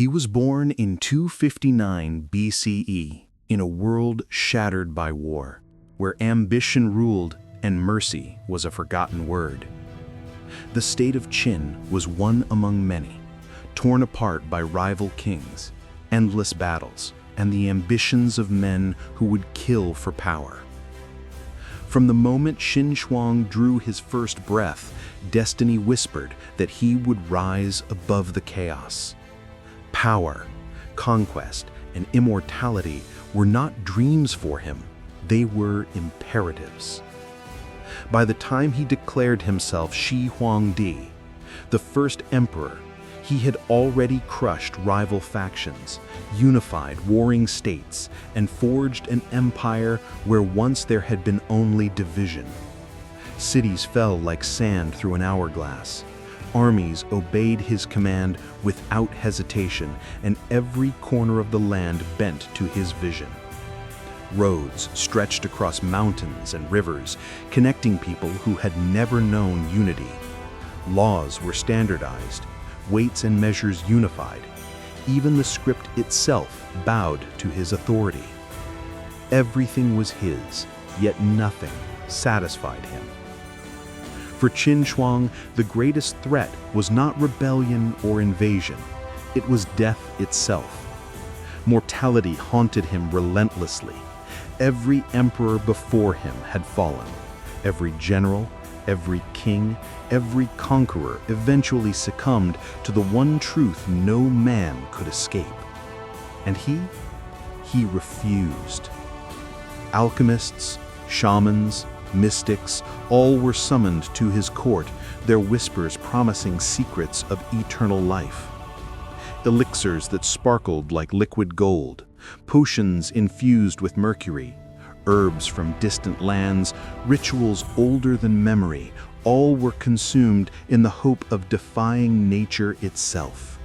He was born in 259 BCE in a world shattered by war, where ambition ruled and mercy was a forgotten word. The state of Qin was one among many, torn apart by rival kings, endless battles, and the ambitions of men who would kill for power. From the moment Qin Shi Huang drew his first breath, destiny whispered that he would rise above the chaos. Power, conquest, and immortality were not dreams for him, they were imperatives. By the time he declared himself Shi Huangdi, the first emperor, he had already crushed rival factions, unified warring states, and forged an empire where once there had been only division. Cities fell like sand through an hourglass. Armies obeyed his command without hesitation, and every corner of the land bent to his vision. Roads stretched across mountains and rivers, connecting people who had never known unity. Laws were standardized, weights and measures unified. Even the script itself bowed to his authority. Everything was his, yet nothing satisfied him. For Qin Shi Huang, the greatest threat was not rebellion or invasion. It was death itself. Mortality haunted him relentlessly. Every emperor before him had fallen. Every general, every king, every conqueror eventually succumbed to the one truth no man could escape. And he refused. Alchemists, shamans, mystics, all were summoned to his court, their whispers promising secrets of eternal life. Elixirs that sparkled like liquid gold, potions infused with mercury, herbs from distant lands, rituals older than memory, all were consumed in the hope of defying nature itself.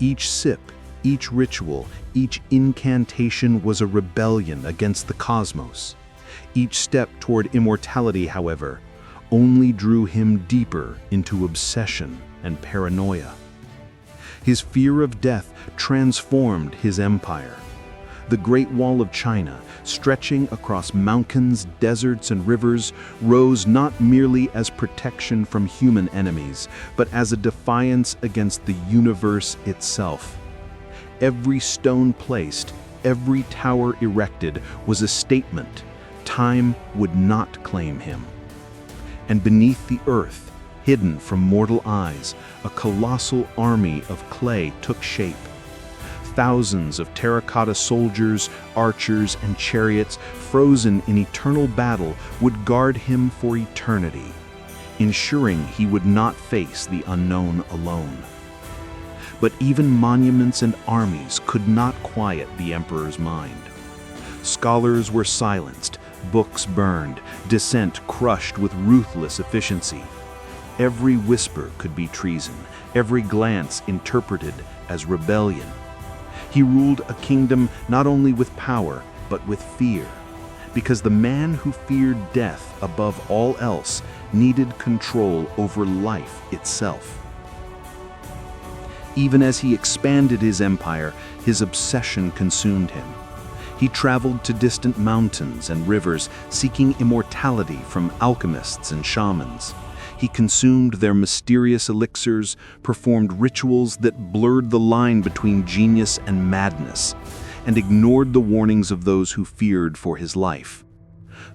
Each sip, each ritual, each incantation was a rebellion against the cosmos. Each step toward immortality, however, only drew him deeper into obsession and paranoia. His fear of death transformed his empire. The Great Wall of China, stretching across mountains, deserts, and rivers, rose not merely as protection from human enemies, but as a defiance against the universe itself. Every stone placed, every tower erected was a statement. Time would not claim him. And beneath the earth, hidden from mortal eyes, a colossal army of clay took shape. Thousands of terracotta soldiers, archers, and chariots, frozen in eternal battle, would guard him for eternity, ensuring he would not face the unknown alone. But even monuments and armies could not quiet the emperor's mind. Scholars were silenced, books burned, dissent crushed with ruthless efficiency. Every whisper could be treason, every glance interpreted as rebellion. He ruled a kingdom not only with power, but with fear, because the man who feared death above all else needed control over life itself. Even as he expanded his empire, his obsession consumed him. He traveled to distant mountains and rivers, seeking immortality from alchemists and shamans. He consumed their mysterious elixirs, performed rituals that blurred the line between genius and madness, and ignored the warnings of those who feared for his life.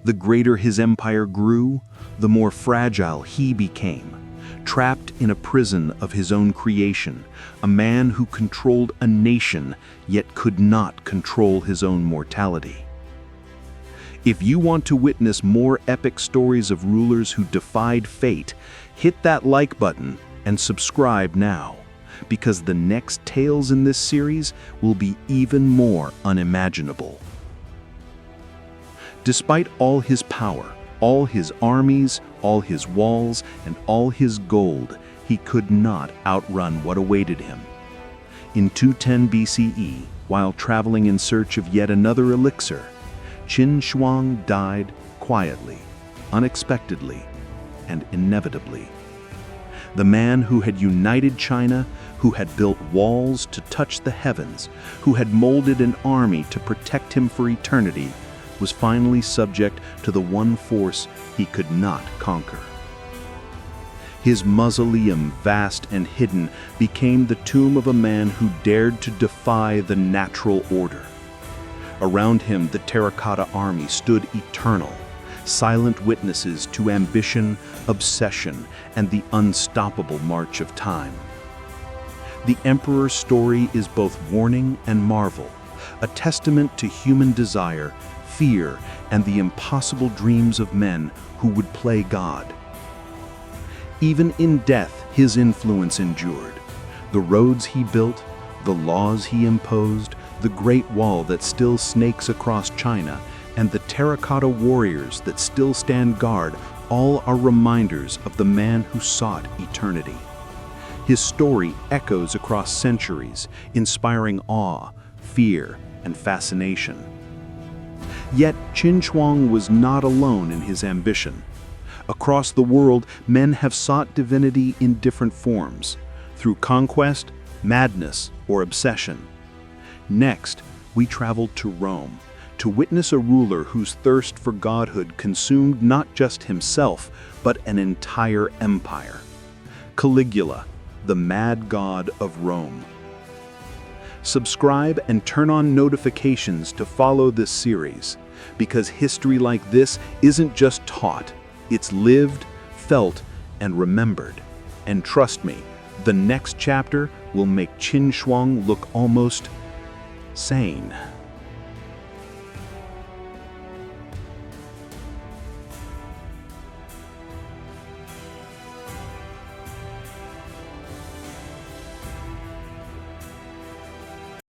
The greater his empire grew, the more fragile he became, trapped in a prison of his own creation, a man who controlled a nation yet could not control his own mortality. If you want to witness more epic stories of rulers who defied fate, hit that like button and subscribe now, because the next tales in this series will be even more unimaginable. Despite all his power, all his armies, all his walls, and all his gold, he could not outrun what awaited him. In 210 BCE, while traveling in search of yet another elixir, Qin Shi Huang died quietly, unexpectedly, and inevitably. The man who had united China, who had built walls to touch the heavens, who had molded an army to protect him for eternity, was finally subject to the one force he could not conquer. His mausoleum, vast and hidden, became the tomb of a man who dared to defy the natural order. Around him, the terracotta army stood eternal, silent witnesses to ambition, obsession, and the unstoppable march of time. The Emperor's story is both warning and marvel, a testament to human desire, fear, and the impossible dreams of men who would play God. Even in death, his influence endured. The roads he built, the laws he imposed, the Great Wall that still snakes across China, and the terracotta warriors that still stand guard, all are reminders of the man who sought eternity. His story echoes across centuries, inspiring awe, fear, and fascination. Yet Qin Shi Huang was not alone in his ambition. Across the world, men have sought divinity in different forms, through conquest, madness, or obsession. Next, we traveled to Rome, to witness a ruler whose thirst for godhood consumed not just himself, but an entire empire. Caligula, the mad god of Rome. Subscribe and turn on notifications to follow this series, because history like this isn't just taught, it's lived, felt, and remembered. And trust me, the next chapter will make Qin Shi Huang look almost sane.